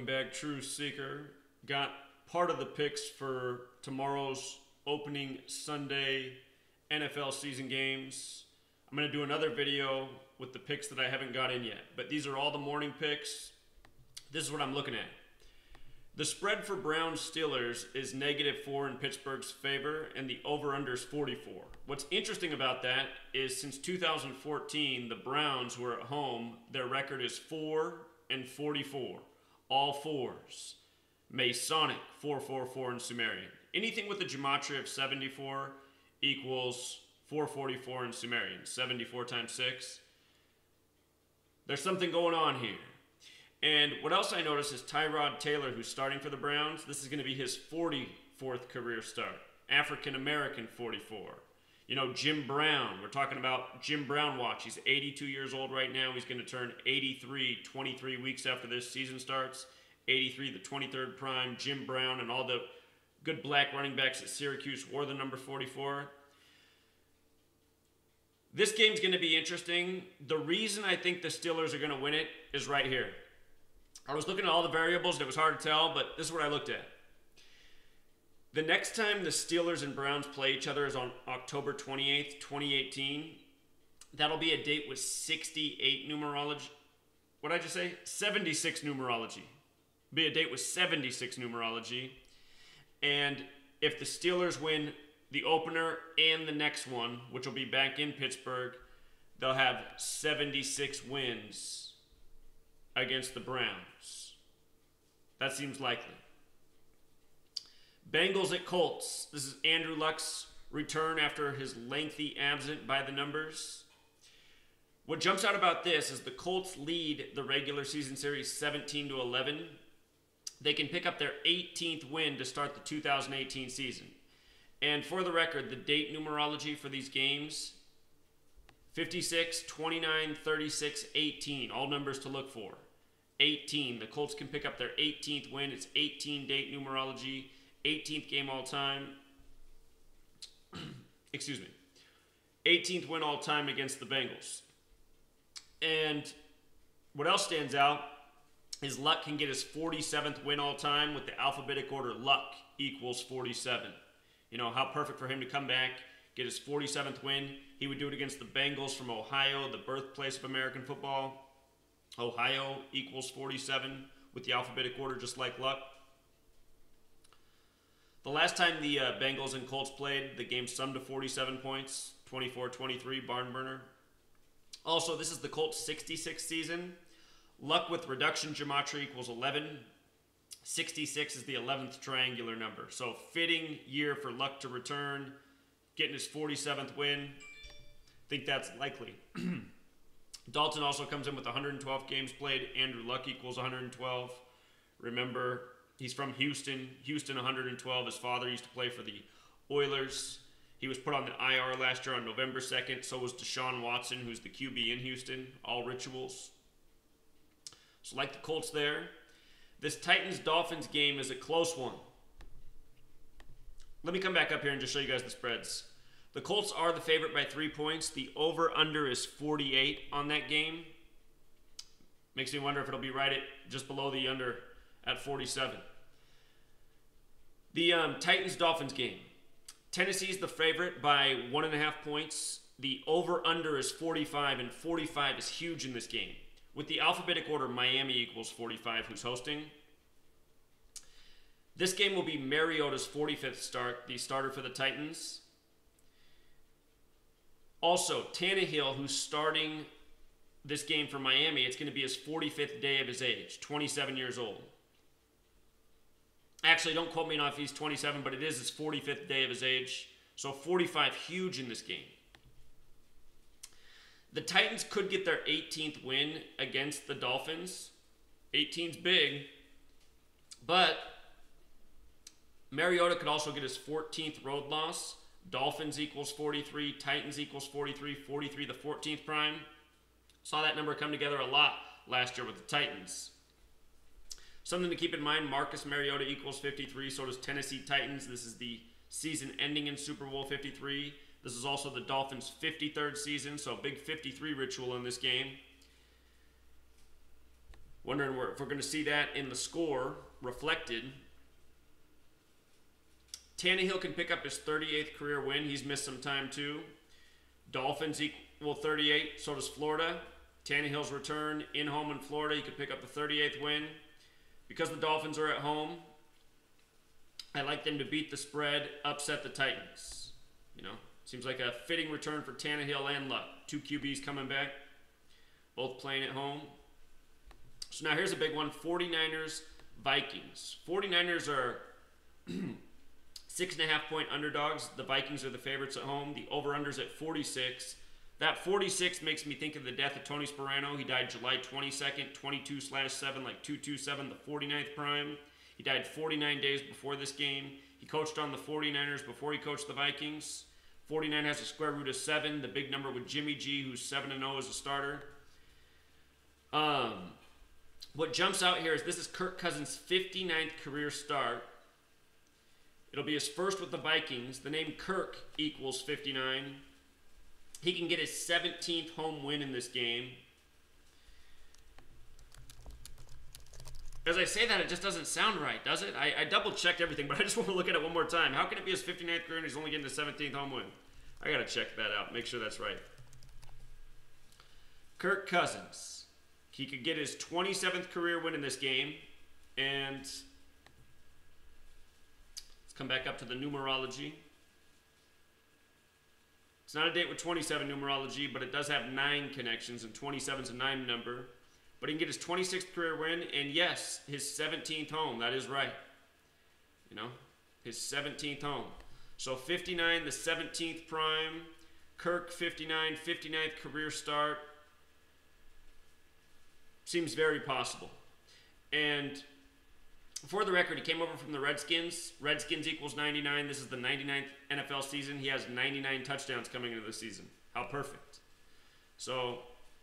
Back, True Seeker. Got part of the picks for tomorrow's opening Sunday NFL season games. I'm going to do another video with the picks that I haven't got in yet, but these are all the morning picks. This is what I'm looking at. The spread for Browns Steelers is -4 in Pittsburgh's favor, and the over-under is 44. What's interesting about that is since 2014, the Browns were at home. Their record is 4-44. All fours. Masonic, 444 in Sumerian. Anything with a gematria of 74 equals 444 in Sumerian. 74 times 6. There's something going on here. And what else I noticed is Tyrod Taylor, who's starting for the Browns, this is going to be his 44th career start. African-American 44. You know, Jim Brown. We're talking about Jim Brown watch. He's 82 years old right now. He's going to turn 83 23 weeks after this season starts. 83, the 23rd prime. Jim Brown and all the good black running backs at Syracuse wore the number 44. This game's going to be interesting. The reason I think the Steelers are going to win it is right here. I was looking at all the variables and it was hard to tell, but this is what I looked at. The next time the Steelers and Browns play each other is on October 28th, 2018. That'll be a date with 68 numerology. What did I just say? 76 numerology. Be a date with 76 numerology. And if the Steelers win the opener and the next one, which will be back in Pittsburgh, they'll have 76 wins against the Browns. That seems likely. Bengals at Colts. This is Andrew Luck's return after his lengthy absence by the numbers. What jumps out about this is the Colts lead the regular season series 17-11. They can pick up their 18th win to start the 2018 season. And for the record, the date numerology for these games, 56, 29, 36, 18. All numbers to look for. 18. The Colts can pick up their 18th win. It's 18 date numerology. 18th game all time. Excuse me. 18th win all time against the Bengals. And what else stands out is Luck can get his 47th win all time with the alphabetic order. Luck equals 47. You know, how perfect for him to come back, get his 47th win. He would do it against the Bengals from Ohio, the birthplace of American football. Ohio equals 47 with the alphabetic order, just like Luck. The last time the Bengals and Colts played, the game summed to 47 points, 24-23, barn burner. Also, this is the Colts' 66th season. Luck with reduction gematria equals 11. 66 is the 11th triangular number. So fitting year for Luck to return, getting his 47th win. I think that's likely. Dalton also comes in with 112 games played. Andrew Luck equals 112. Remember, he's from Houston. Houston 112. His father used to play for the Oilers. He was put on the IR last year on November 2nd. So was Deshaun Watson, who's the QB in Houston. All rituals. So like the Colts there. This Titans-Dolphins game is a close one. Let me come back up here and just show you guys the spreads. The Colts are the favorite by 3 points. The over-under is 48 on that game. Makes me wonder if it'll be right at just below the under at 47. The Titans-Dolphins game. Tennessee's the favorite by 1.5 points. The over-under is 45, and 45 is huge in this game. With the alphabetic order, Miami equals 45, who's hosting. This game will be Mariota's 45th start, the starter for the Titans. Also, Tannehill, who's starting this game for Miami, it's going to be his 45th day of his age, 27 years old. Actually, don't quote me on if he's 27, but it is his 45th day of his age. So 45, huge in this game. The Titans could get their 18th win against the Dolphins. 18's big. But Mariota could also get his 14th road loss. Dolphins equals 43. Titans equals 43. 43, the 14th prime. Saw that number come together a lot last year with the Titans. Something to keep in mind, Marcus Mariota equals 53. So does Tennessee Titans. This is the season ending in Super Bowl 53. This is also the Dolphins' 53rd season, so a big 53 ritual in this game. Wondering if we're going to see that in the score reflected. Tannehill can pick up his 38th career win. He's missed some time too. Dolphins equal 38. So does Florida. Tannehill's return in home in Florida. He could pick up the 38th win. Because the Dolphins are at home, I like them to beat the spread, upset the Titans. You know, seems like a fitting return for Tannehill and Luck. Two QBs coming back, both playing at home. So now here's a big one, 49ers, Vikings. 49ers are 6.5-point underdogs. The Vikings are the favorites at home. The over-under's at 46. That 46 makes me think of the death of Tony Sparano. He died July 22nd, 22/7, like 227, the 49th prime. He died 49 days before this game. He coached on the 49ers before he coached the Vikings. 49 has a square root of 7, the big number with Jimmy G, who's 7-0 as a starter. What jumps out here is this is Kirk Cousins' 59th career start. It'll be his first with the Vikings. The name Kirk equals 59. He can get his 17th home win in this game. As I say that, it just doesn't sound right, does it? I double-checked everything, but I just want to look at it one more time. How can it be his 59th career and he's only getting his 17th home win? I got to check that out, make sure that's right. Kirk Cousins. He could get his 27th career win in this game. And let's come back up to the numerology. It's not a date with 27 numerology, but it does have 9 connections, and 27 is a 9 number. But he can get his 26th career win, and yes, his 17th home. That is right. You know, his 17th home. So 59, the 17th prime. Kirk, 59, 59th career start. Seems very possible. And for the record, he came over from the Redskins. Redskins equals 99. This is the 99th NFL season. He has 99 touchdowns coming into the season. How perfect. So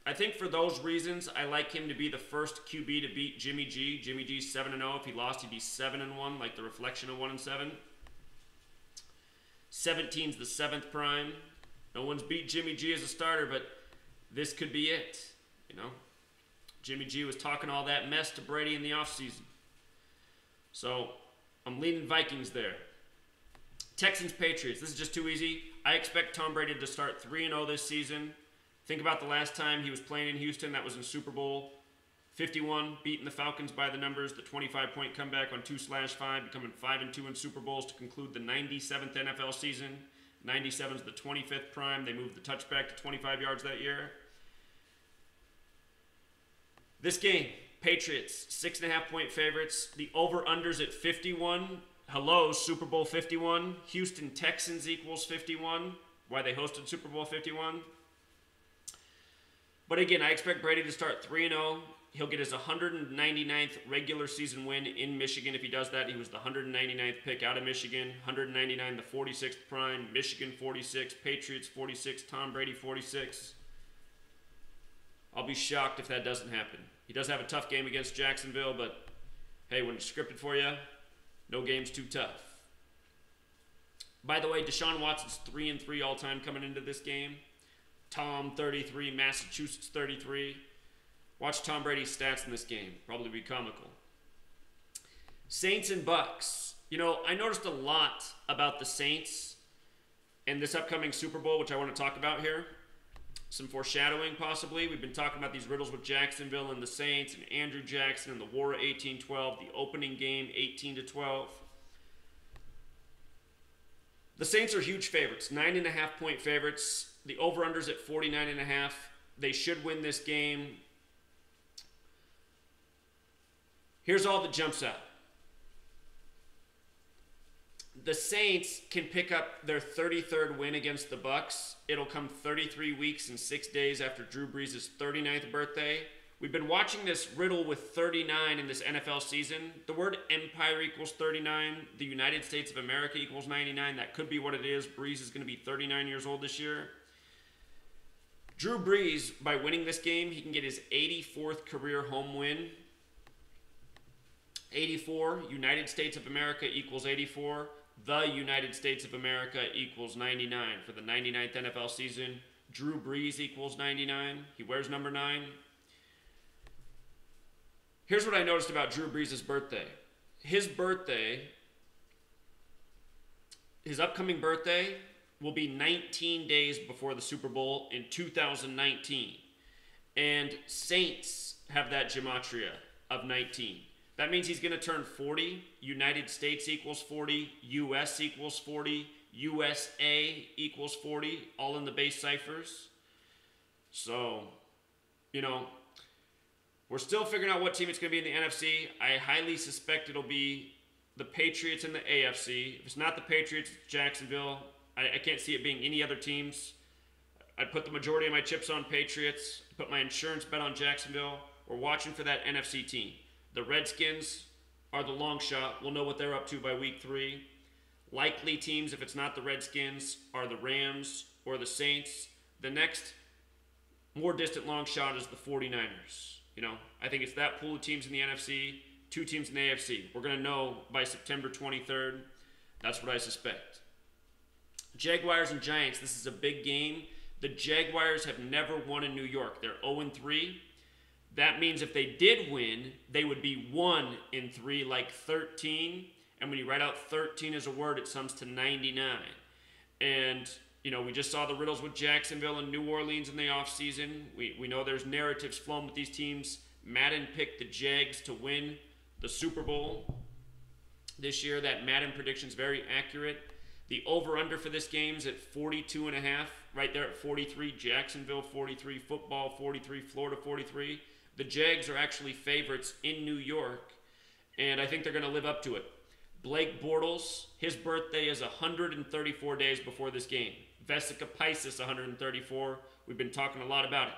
I think for those reasons, I like him to be the first QB to beat Jimmy G. Jimmy G's 7-0. If he lost, he'd be 7-1, like the reflection of 1-7. 17's the 7th prime. No one's beat Jimmy G as a starter, but this could be it. You know, Jimmy G was talking all that mess to Brady in the offseason. So I'm leaning Vikings there. Texans, Patriots. This is just too easy. I expect Tom Brady to start 3-0 this season. Think about the last time he was playing in Houston. That was in Super Bowl 51, beating the Falcons by the numbers. The 25-point comeback on 2/5, becoming 5-2 in Super Bowls to conclude the 97th NFL season. 97 is the 25th prime. They moved the touchback to 25 yards that year. This game, Patriots, 6.5-point favorites. The over-under's at 51. Hello, Super Bowl 51. Houston Texans equals 51. Why they hosted Super Bowl 51. But again, I expect Brady to start 3-0. He'll get his 199th regular season win in Michigan. If he does that, he was the 199th pick out of Michigan. 199, the 46th prime. Michigan 46, Patriots 46, Tom Brady 46. I'll be shocked if that doesn't happen. He does have a tough game against Jacksonville, but hey, when it's scripted for you, no game's too tough. By the way, Deshaun Watson's 3-3 all-time coming into this game. Tom, 33, Massachusetts, 33. Watch Tom Brady's stats in this game. Probably be comical. Saints and Bucks. You know, I noticed a lot about the Saints and this upcoming Super Bowl, which I want to talk about here. Some foreshadowing, possibly. We've been talking about these riddles with Jacksonville and the Saints and Andrew Jackson and the War of 1812, the opening game, 18-12. The Saints are huge favorites, 9.5-point favorites. The over-under's at 49.5. They should win this game. Here's all that jumps out. The Saints can pick up their 33rd win against the Bucks. It'll come 33 weeks and 6 days after Drew Brees' 39th birthday. We've been watching this riddle with 39 in this NFL season. The word empire equals 39. The United States of America equals 99. That could be what it is. Brees is going to be 39 years old this year. Drew Brees, by winning this game, he can get his 84th career home win. 84, United States of America equals 84. The United States of America equals 99 for the 99th NFL season. Drew Brees equals 99. He wears number 9. Here's what I noticed about Drew Brees' birthday. His upcoming birthday will be 19 days before the Super Bowl in 2019. And Saints have that gematria of 19. That means he's going to turn 40. United States equals 40. US equals 40. USA equals 40. All in the base ciphers. So, we're still figuring out what team it's going to be in the NFC. I highly suspect it'll be the Patriots in the AFC. If it's not the Patriots, it's Jacksonville. I can't see it being any other teams. I'd put the majority of my chips on Patriots. Put my insurance bet on Jacksonville. We're watching for that NFC team. The Redskins are the long shot. We'll know what they're up to by week 3. Likely teams, if it's not the Redskins, are the Rams or the Saints. The next more distant long shot is the 49ers. I think it's that pool of teams in the NFC, 2 teams in the AFC. We're going to know by September 23rd. That's what I suspect. Jaguars and Giants, this is a big game. The Jaguars have never won in New York. They're 0-3. That means if they did win, they would be 1-3, like 13. And when you write out 13 as a word, it sums to 99. And, we just saw the riddles with Jacksonville and New Orleans in the offseason. We know there's narratives flowing with these teams. Madden picked the Jags to win the Super Bowl this year. That Madden prediction is very accurate. The over-under for this game is at 42.5, right there at 43. Jacksonville 43, football 43, Florida 43. The Jags are actually favorites in New York, and I think they're going to live up to it. Blake Bortles, his birthday is 134 days before this game. Vesica Pisces, 134. We've been talking a lot about it.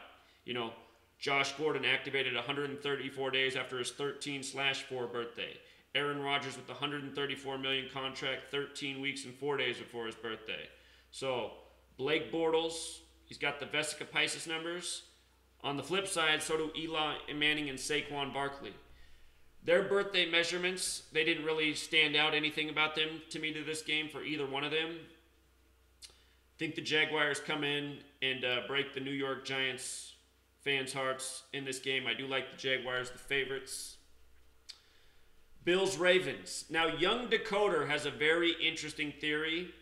Josh Gordon activated 134 days after his 13/4 birthday. Aaron Rodgers with the $134 million contract, 13 weeks and 4 days before his birthday. So, Blake Bortles, he's got the Vesica Pisces numbers. On the flip side, so do Eli Manning and Saquon Barkley. Their birthday measurements, they didn't really stand out anything about them to me to this game for either one of them. I think the Jaguars come in and break the New York Giants fans' hearts in this game. I do like the Jaguars, the favorites. Bills-Ravens. Now, Young Decoder has a very interesting theory.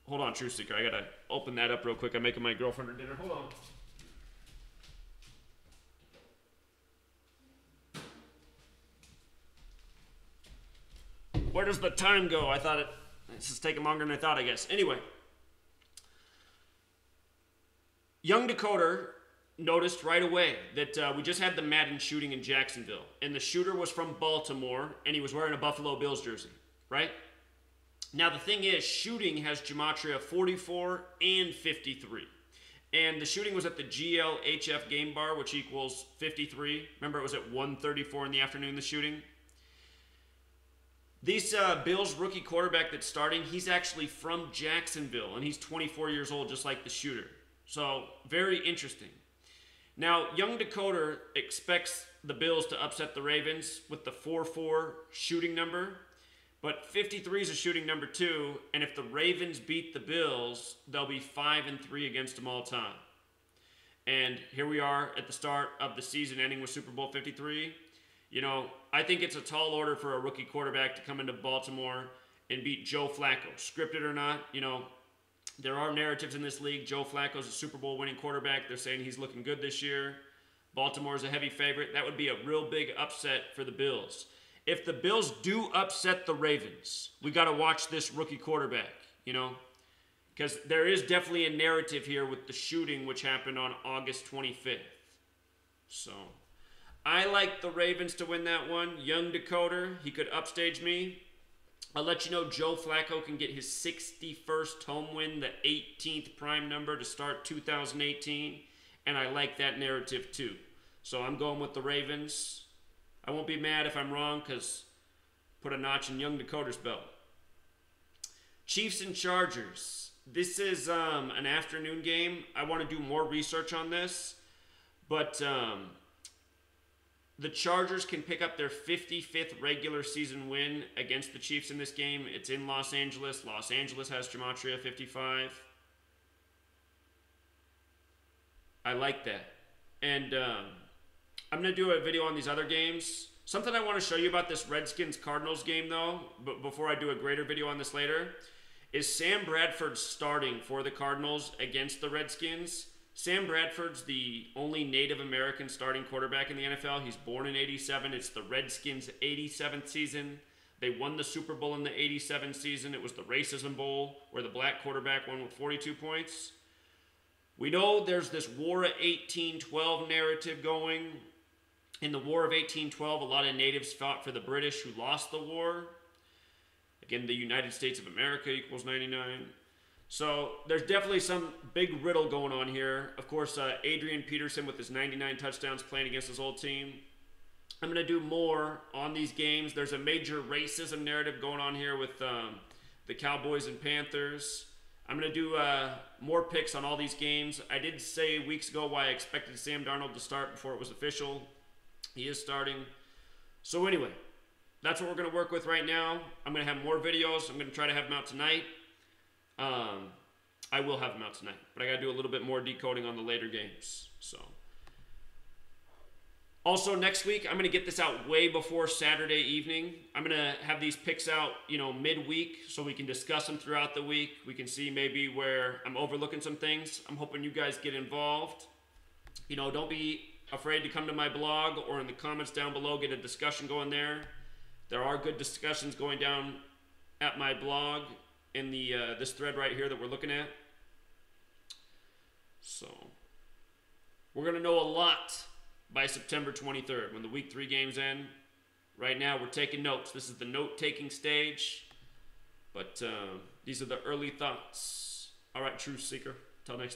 Hold on, True Seeker. I got to open that up real quick. I'm making my girlfriend her dinner. Hold on. Where does the time go? I thought this is taking longer than I thought, I guess. Anyway. Young Decoder noticed right away that we just had the Madden shooting in Jacksonville. And the shooter was from Baltimore, and he was wearing a Buffalo Bills jersey, right? Now, the thing is, shooting has gematria 44 and 53. And the shooting was at the GLHF game bar, which equals 53. Remember, it was at 1:34 in the afternoon, the shooting? These Bills rookie quarterback that's starting, he's actually from Jacksonville, and he's 24 years old, just like the shooter. So, very interesting. Now, Young Decoder expects the Bills to upset the Ravens with the 4-4 shooting number, but 53 is a shooting number too, and if the Ravens beat the Bills, they'll be 5-3 against them all time. And here we are at the start of the season ending with Super Bowl 53. I think it's a tall order for a rookie quarterback to come into Baltimore and beat Joe Flacco. Scripted or not, there are narratives in this league. Joe Flacco's a Super Bowl winning quarterback. They're saying he's looking good this year. Baltimore's a heavy favorite. That would be a real big upset for the Bills. If the Bills do upset the Ravens, we got to watch this rookie quarterback, because there is definitely a narrative here with the shooting which happened on August 25th. So, I like the Ravens to win that one. Young Decoder, he could upstage me. I'll let you know Joe Flacco can get his 61st home win, the 18th prime number to start 2018. And I like that narrative too. So I'm going with the Ravens. I won't be mad if I'm wrong because put a notch in Young Decoder's belt. Chiefs and Chargers. This is an afternoon game. I want to do more research on this. But the Chargers can pick up their 55th regular season win against the Chiefs in this game. It's in Los Angeles. Los Angeles has gematria 55. I like that. And I'm going to do a video on these other games. Something I want to show you about this Redskins-Cardinals game, though, but before I do a greater video on this later, is Sam Bradford starting for the Cardinals against the Redskins. Sam Bradford's the only Native American starting quarterback in the NFL. He's born in 87. It's the Redskins' 87th season. They won the Super Bowl in the 87 season. It was the Racism Bowl where the black quarterback won with 42 points. We know there's this War of 1812 narrative going. In the War of 1812, a lot of natives fought for the British who lost the war. Again, the United States of America equals 99. So there's definitely some big riddle going on here. Of course, Adrian Peterson with his 99 touchdowns playing against his old team. I'm going to do more on these games. There's a major racism narrative going on here with the Cowboys and Panthers. I'm going to do more picks on all these games. I did say weeks ago why I expected Sam Darnold to start before it was official. He is starting. So anyway, that's what we're going to work with right now. I'm going to have more videos. I'm going to try to have them out tonight. I will have them out tonight, but I got to do a little bit more decoding on the later games. So, also next week, I'm going to get this out way before Saturday evening. I'm going to have these picks out, midweek, so we can discuss them throughout the week. We can see maybe where I'm overlooking some things. I'm hoping you guys get involved. Don't be afraid to come to my blog or in the comments down below, get a discussion going there. There are good discussions going down at my blog in the this thread right here that we're looking at. So we're going to know a lot by September 23rd when the week 3 games end. Right now we're taking notes. This is the note-taking stage. But these are the early thoughts. All right, Truth Seeker. Till next time.